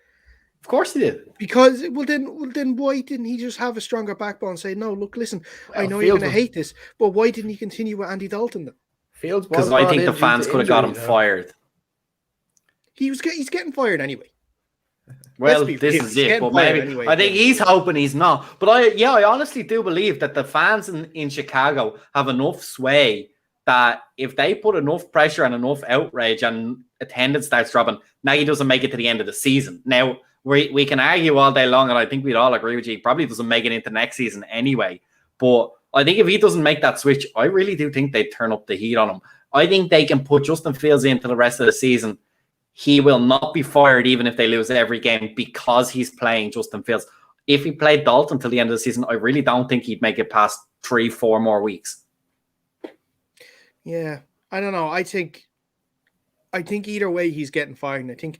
Of course he did.
Because then why didn't he just have a stronger backbone and say, no, look, listen, I know you're going to hate this, but why didn't he continue with Andy Dalton then?
Fields,
because I think the fans could have got him fired.
He's getting fired anyway.
Well, this is it. But maybe anyway. I think he's hoping he's not. But I honestly do believe that the fans in Chicago have enough sway that if they put enough pressure and enough outrage and attendance starts dropping, Nagy doesn't make it to the end of the season. Now, we can argue all day long, and I think we'd all agree with you, he probably doesn't make it into next season anyway. But I think if he doesn't make that switch, I really do think they'd turn up the heat on him. I think they can put Justin Fields into the rest of the season. He will not be fired even if they lose every game because he's playing Justin Fields. If he played Dalton till the end of the season, I really don't think he'd make it past 3-4 more weeks.
Yeah, I don't know. I think either way he's getting fired. And I think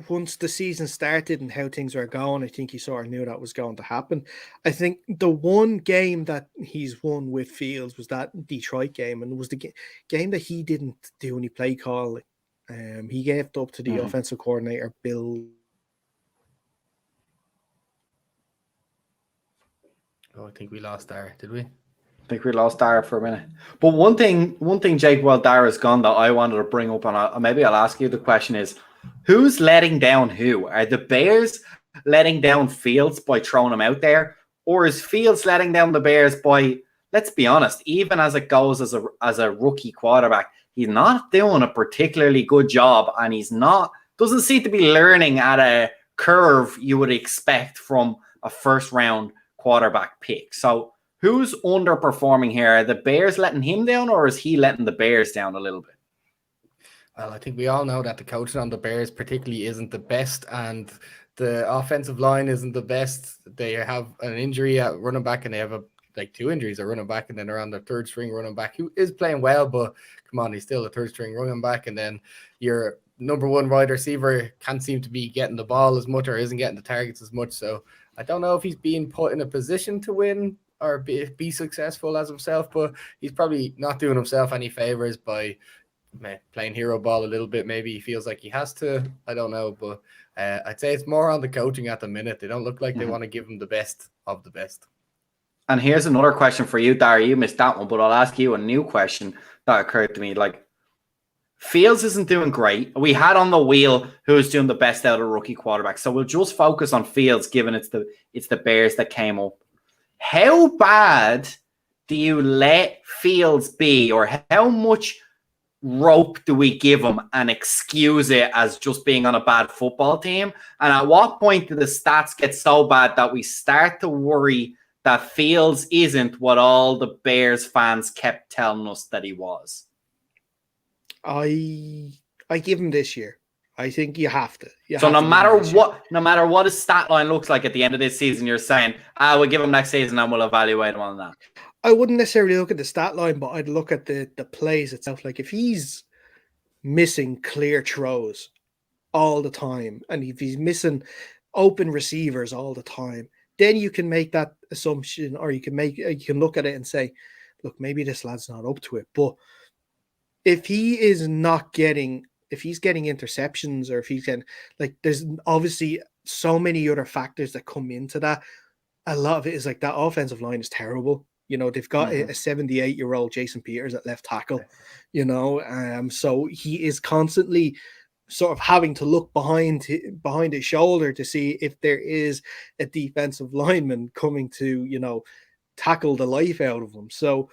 once the season started and how things were going, I think he sort of knew that was going to happen. I think the one game that he's won with Fields was that Detroit game, and it was the game that he didn't do any play calling. He gave it up to the offensive coordinator, Bill.
Oh, I think we lost Dara, did we?
I think we lost Dara for a minute. But one thing, Jake, while Dara's gone, that I wanted to bring up, and maybe I'll ask you the question is, Who's letting down who? Are the Bears letting down Fields by throwing him out there? Or is Fields letting down the Bears by, let's be honest, even as it goes as a rookie quarterback, he's not doing a particularly good job, and doesn't seem to be learning at a curve you would expect from a first round quarterback pick. So who's underperforming here? Are the Bears letting him down, or is he letting the Bears down a little bit?
Well, I think we all know that the coaching on the Bears particularly isn't the best, and the offensive line isn't the best. They have an injury at running back, and they have two injuries at running back, and then they're on their third string running back who is playing well, but come on, he's still a third string running back. And then your number one wide receiver can't seem to be getting the ball as much, or isn't getting the targets as much. So I don't know if he's being put in a position to win or be successful as himself, but he's probably not doing himself any favors by playing hero ball a little bit. Maybe he feels like he has to. I don't know, but I'd say it's more on the coaching at the minute. They don't look like they want to give him the best of the best.
And here's another question for you, Dara. You missed that one, but I'll ask you a new question that occurred to me. Like, Fields isn't doing great. We had on the wheel who's doing the best out of rookie quarterbacks, so we'll just focus on Fields, given it's the Bears that came up. How bad do you let Fields be, or how much rope do we give him and excuse it as just being on a bad football team? And at what point do the stats get so bad that we start to worry that Fields isn't what all the Bears fans kept telling us that he was?
I give him this year. I think you have to.
So no matter what his stat line looks like at the end of this season, you're saying, we'll give him next season and we'll evaluate him on that.
I wouldn't necessarily look at the stat line, but I'd look at the plays itself. Like, if he's missing clear throws all the time, and if he's missing open receivers all the time, then you can make that assumption, or you can look at it and say, look, maybe this lad's not up to it. But if he's getting interceptions, or if he's getting, like, there's obviously so many other factors that come into that. A lot of it is like that offensive line is terrible. You know, they've got a 78-year-old Jason Peters at left tackle, so he is constantly sort of having to look behind his shoulder to see if there is a defensive lineman coming to, tackle the life out of him. So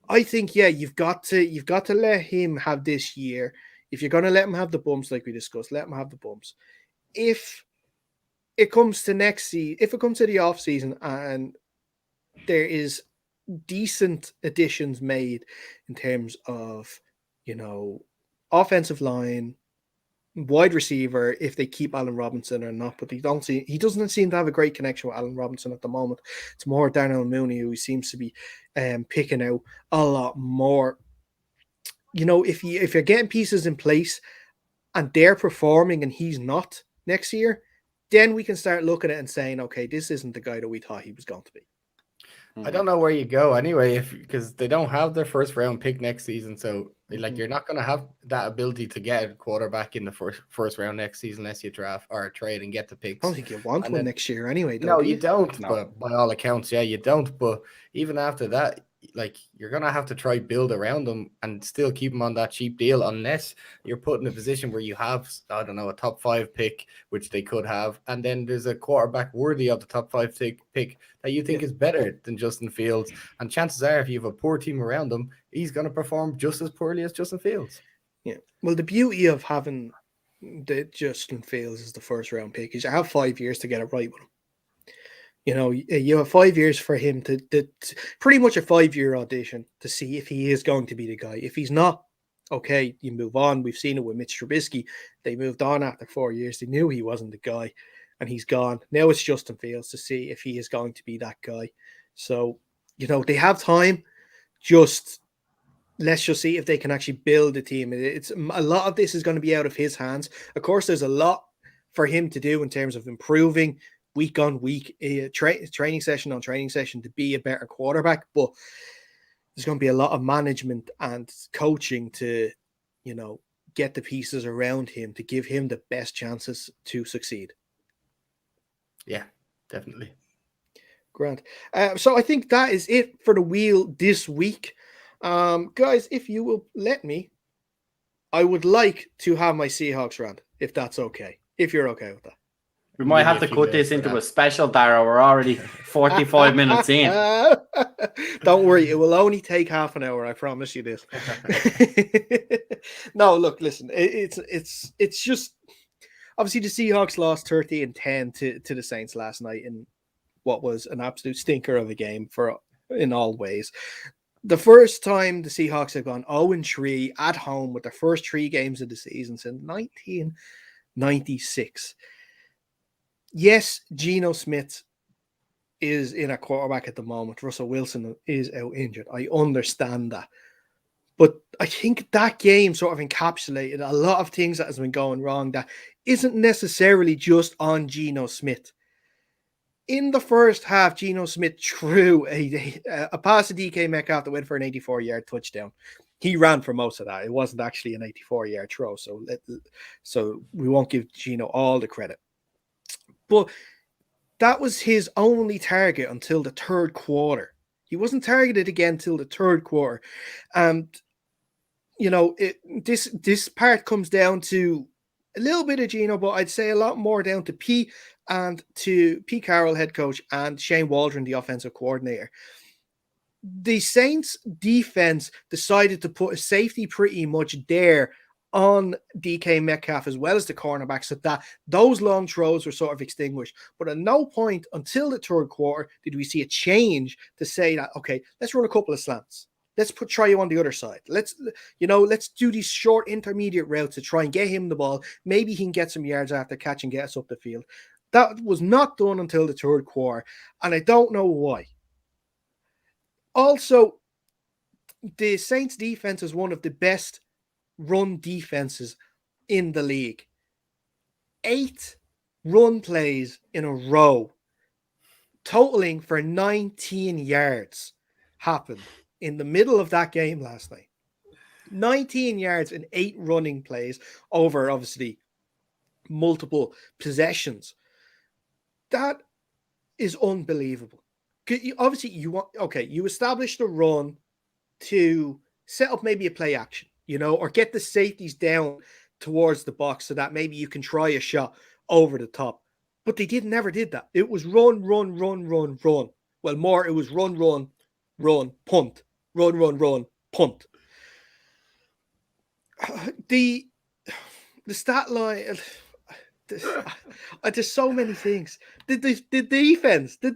I think, you've got to let him have this year. If you're going to let him have the bumps, like we discussed, let him have the bumps. If it comes to next season, if it comes to the off season and there is decent additions made in terms of, offensive line, wide receiver, if they keep Allen Robinson or not, but he doesn't seem to have a great connection with Allen Robinson at the moment. It's more Darnell Mooney, who seems to be picking out a lot more. If you're getting pieces in place and they're performing and he's not next year, then we can start looking at it and saying, okay, this isn't the guy that we thought he was going to be.
I don't know where you go anyway, because they don't have their first round pick next season. So you're not going to have that ability to get a quarterback in the first round next season unless you draft or trade and get the picks.
I don't think you want one next year anyway.
No, you don't. No. But by all accounts, you don't. But even after that, you're going to have to try build around them and still keep them on that cheap deal, unless you're put in a position where you have, I don't know, a top 5 pick, which they could have. And then there's a quarterback worthy of the top 5 pick that you think is better than Justin Fields. And chances are, if you have a poor team around him, he's going to perform just as poorly as Justin Fields.
Yeah. Well, the beauty of having the Justin Fields as the first round pick is you have 5 years to get it right with him. You have 5 years for him to pretty much a 5-year audition to see if he is going to be the guy. If he's not, okay, you move on. We've seen it with Mitch Trubisky. They moved on after 4 years. They knew he wasn't the guy, and he's gone. Now it's Justin Fields to see if he is going to be that guy. So, they have time. Let's just see if they can actually build a team. It's a lot of this is going to be out of his hands. Of course, there's a lot for him to do in terms of improving week on week, training session on training session to be a better quarterback. But there's going to be a lot of management and coaching to, get the pieces around him to give him the best chances to succeed.
Yeah, definitely.
Grant. So I think that is it for the wheel this week. Guys, if you will let me, I would like to have my Seahawks rant. if that's okay. If you're okay with that.
We might have to
If you
cut
live
this
for
into
that.
a special, Dara. We're already 45 minutes in.
Don't worry, it will only take half an hour. I promise you this. No, look, listen. It's just obviously the Seahawks lost 30-10 to the Saints last night in what was an absolute stinker of a game in all ways. The first time the Seahawks have gone 0-3 at home with their first 3 games of the season since 1996. Yes, Geno Smith is in a quarterback at the moment. Russell Wilson is out injured. I understand that. But I think that game sort of encapsulated a lot of things that has been going wrong that isn't necessarily just on Geno Smith. In the first half, Geno Smith threw a pass to DK Metcalf that went for an 84-yard touchdown. He ran for most of that. It wasn't actually an 84-yard throw, so we won't give Geno all the credit. But that was his only target until the third quarter. He wasn't targeted again until the third quarter. And, this part comes down to a little bit of Geno, but I'd say a lot more down to Pete Carroll, head coach, and Shane Waldron, the offensive coordinator. The Saints defense decided to put a safety pretty much there on DK Metcalf as well as the cornerback, so that those long throws were sort of extinguished. But at no point until the third quarter did we see a change to say that, okay, let's run a couple of slants. Let's try you on the other side. Let's do these short intermediate routes to try and get him the ball. Maybe he can get some yards after catch and get us up the field. That was not done until the third quarter, and I don't know why. Also, the Saints defense is one of the best run defenses in the league. 8 run plays in a row, totaling for 19 yards, happened in the middle of that game last night. 19 yards in 8 running plays over, obviously, multiple possessions. That is unbelievable. Obviously, you establish the run to set up maybe a play action, or get the safeties down towards the box so that maybe you can try a shot over the top. But they never did that. It was run, run, run, run, run. Well, more, it was run, run, run, punt. Run, run, run, punt. The stat line, there's so many things. The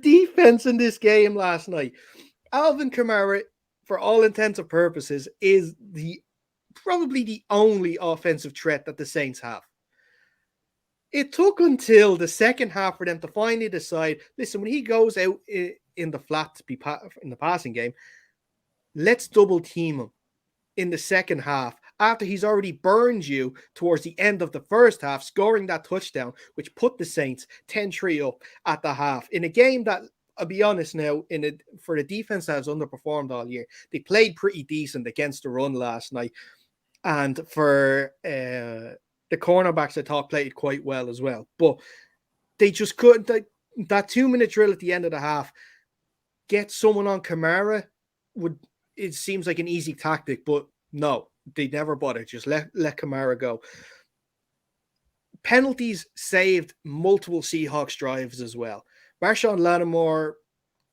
defense in this game last night. Alvin Kamara, for all intents and purposes, is probably the only offensive threat that the Saints have. It took until the second half for them to finally decide, listen, when he goes out in the flat to be in the passing game, let's double team him in the second half after he's already burned you towards the end of the first half, scoring that touchdown, which put the Saints 10-3 up at the half in a game that, I'll be honest now, for the defense that has underperformed all year, they played pretty decent against the run last night. And for the cornerbacks, I thought played quite well as well. But they just couldn't, that 2-minute drill at the end of the half, get someone on Kamara, it seems like an easy tactic, but no, they never bothered. Just let Kamara go. Penalties saved multiple Seahawks drives as well. Marshawn Lattimore,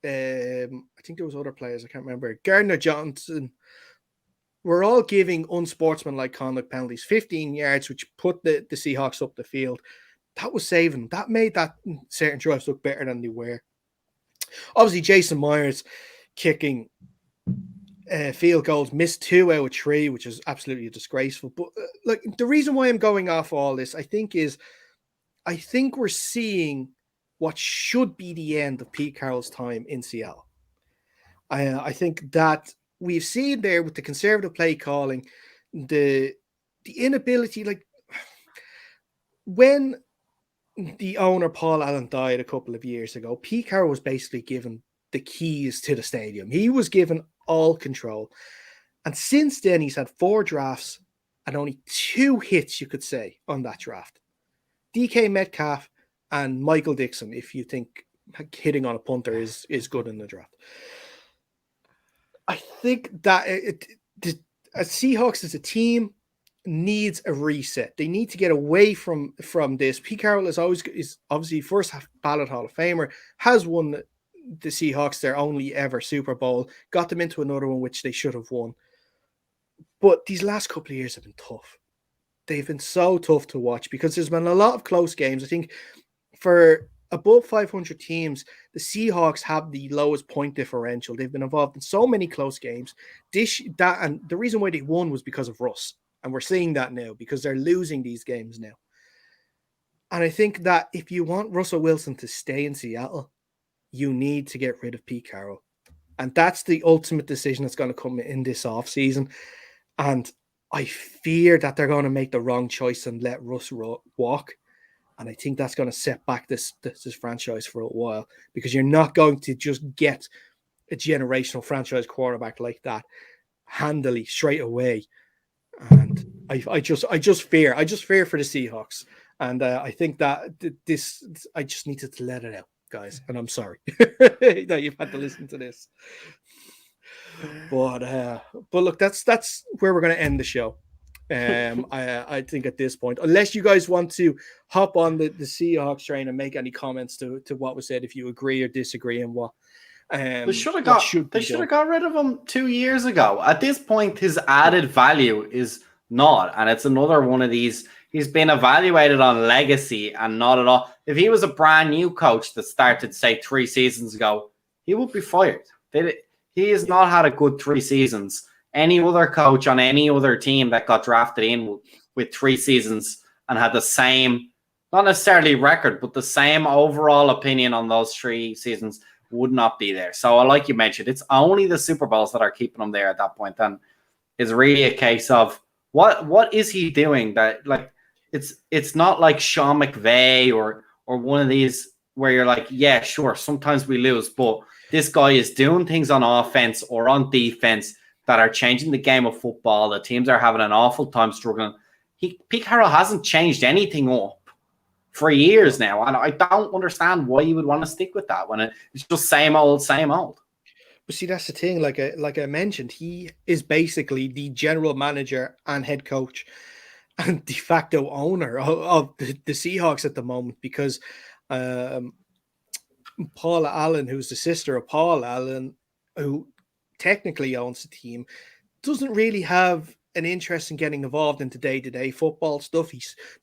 I think there was other players, I can't remember. Gardner Johnson, were all giving unsportsmanlike conduct penalties, 15 yards, which put the Seahawks up the field. That was saving. That made that certain drives look better than they were. Obviously, Jason Myers kicking field goals, missed 2 out of 3, which is absolutely disgraceful. But the reason why I'm going off all this, I think we're seeing what should be the end of Pete Carroll's time in Seattle. I think that we've seen there with the conservative play calling, the inability, when the owner Paul Allen died a couple of years ago, Pete Carroll was basically given the keys to the stadium. He was given all control. And since then, he's had 4 drafts and only 2 hits, you could say, on that draft. DK Metcalf and Michael Dixon, if you think hitting on a punter is good in the draft. I think that Seahawks as a team needs a reset. They need to get away from this. Pete Carroll is obviously first ballot Hall of Famer, has won the Seahawks their only ever Super Bowl, got them into another one which they should have won. But these last couple of years have been tough. They've been so tough to watch because there's been a lot of close games. I think for above 500 teams, the Seahawks have the lowest point differential. They've been involved in so many close games. And the reason why they won was because of Russ. And we're seeing that now because they're losing these games now. And I think that if you want Russell Wilson to stay in Seattle, you need to get rid of Pete Carroll. And that's the ultimate decision that's going to come in this offseason. And I fear that they're going to make the wrong choice and let Russ walk. And I think that's going to set back this franchise for a while, because you're not going to just get a generational franchise quarterback like that handily straight away. And I just fear for the Seahawks. And I think that I just needed to let it out, guys. And I'm sorry that you've had to listen to this. But look, that's where we're going to end the show. I think at this point, unless you guys want to hop on the Seahawks train and make any comments to what was said, if you agree or disagree, and what
they should have got rid of him 2 years ago. At this point, his added value is not, and it's another one of these. He's been evaluated on legacy and not at all. If he was a brand new coach that started, say, 3 seasons ago, he would be fired. He has not had a good 3 seasons. Any other coach on any other team that got drafted in with 3 seasons and had the same, not necessarily record, but the same overall opinion on those 3 seasons would not be there. So like you mentioned, it's only the Super Bowls that are keeping him there at that point. And it's really a case of what is he doing that, like, it's not like Sean McVay or one of these where you're like, yeah, sure, sometimes we lose, but this guy is doing things on offense or on defense that are changing the game of football. The teams are having an awful time struggling. Pete Carroll hasn't changed anything up for years now, and I don't understand why you would want to stick with that when it's just same old, same old.
But see, that's the thing. Like I mentioned, he is basically the general manager and head coach and de facto owner of the Seahawks at the moment, because Paula Allen, who's the sister of Paul Allen, who technically owns the team, doesn't really have an interest in getting involved into day-to-day football stuff.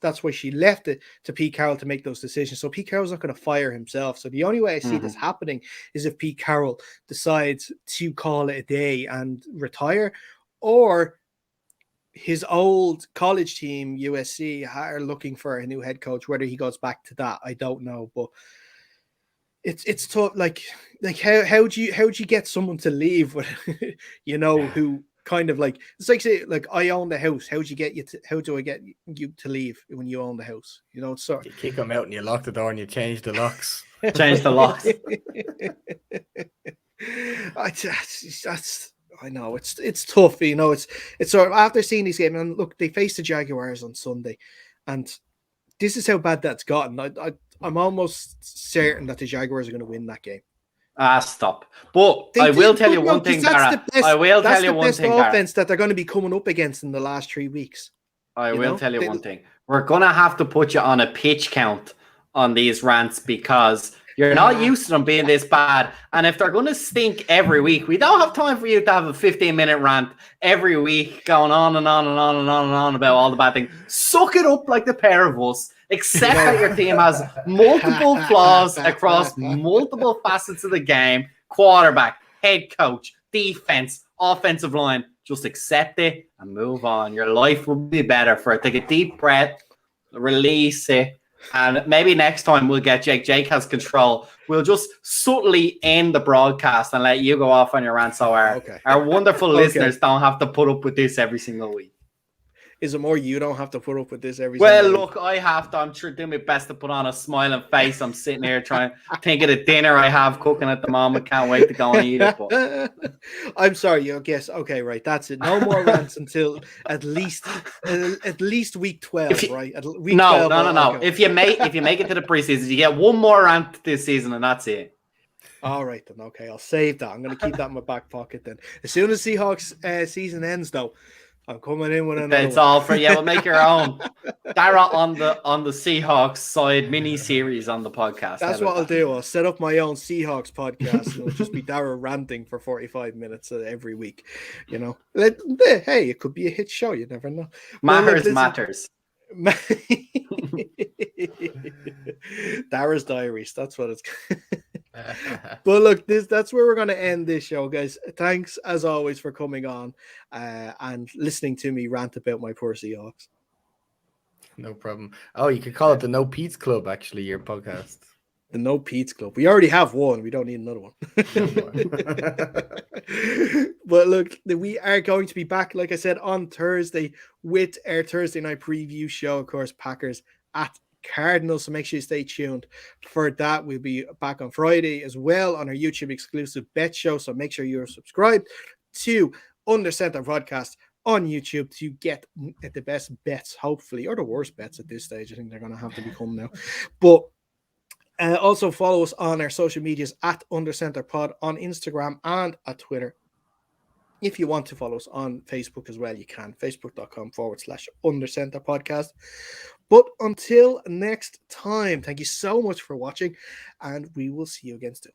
That's why she left it to Pete Carroll to make those decisions. So Pete Carroll's not going to fire himself. So the only way I see this happening is if Pete Carroll decides to call it a day and retire, or his old college team, USC, are looking for a new head coach. Whether he goes back to that, I don't know. But it's tough. Like how do you get someone to leave with, who kind of like, it's like, say, like, I own the house. How do I get you to leave when you own the house? It's sort
you kick them out and you lock the door and you change the locks.
Change the locks.
I know it's tough. It's sort of after seeing these games, and look, they face the Jaguars on Sunday, and this is how bad that's gotten. I'm almost certain that the Jaguars are going to win that game.
Stop. But I will tell you one thing, Dara. I will tell you one thing, Dara.
Offense that they're going to be coming up against in the last 3 weeks.
I will tell you one thing. We're going to have to put you on a pitch count on these rants, because you're not used to them being this bad. And if they're going to stink every week, we don't have time for you to have a 15-minute rant every week going on and on and on and on and on about all the bad things. Suck it up like the pair of us. Accept that your team has multiple flaws across multiple facets of the game. Quarterback, head coach, defense, offensive line. Just accept it and move on. Your life will be better for it. Take a deep breath, release it. And maybe next time we'll get Jake. Jake has control. We'll just subtly end the broadcast and let you go off on your rant, so our wonderful listeners don't have to put up with this every single week.
Is it more you don't have to put up with this every
Well,
single
look, week? I have to. I'm sure doing my best to put on a smiling face. I'm sitting here trying to think of the dinner I have cooking at the moment. Can't wait to go and eat it. But
I'm sorry, you guess. Okay, right. That's it. No more rants until at least week 12, right? Week 12,
no. If you make it to the preseason, you get one more rant this season, and that's it.
All right, then. Okay, I'll save that. I'm going to keep that in my back pocket then. As soon as Seahawks season ends, though, I'm coming in with another
It's
one.
all for you. We'll make your own. Dara on the Seahawks side mini series on the podcast.
That's what I'll do. I'll set up my own Seahawks podcast, and it'll just be Dara ranting for 45 minutes every week. You know, hey, it could be a hit show. You never know.
Matters.
Dara's Diaries. That's what it's. But look, that's where we're going to end this show, guys. Thanks as always for coming on and listening to me rant about my poor Seahawks.
No problem. Oh, you could call it the No Pete's Club, actually, your podcast.
The No Pete's Club. We already have one. We don't need another one. But look, we are going to be back, like I said, on Thursday with our Thursday night preview show. Of course, Packers at Cardinals. So make sure you stay tuned for that. We'll be back on Friday as well on our YouTube exclusive bet show. So make sure you're subscribed to Under Center Podcast on YouTube to get the best bets, hopefully, or the worst bets at this stage. I think they're going to have to become now. But also follow us on our social medias at UnderCenterPod on Instagram and at Twitter. If you want to follow us on Facebook as well, you can. Facebook.com/UnderCenterPodcast. But until next time, thank you so much for watching, and we will see you again soon.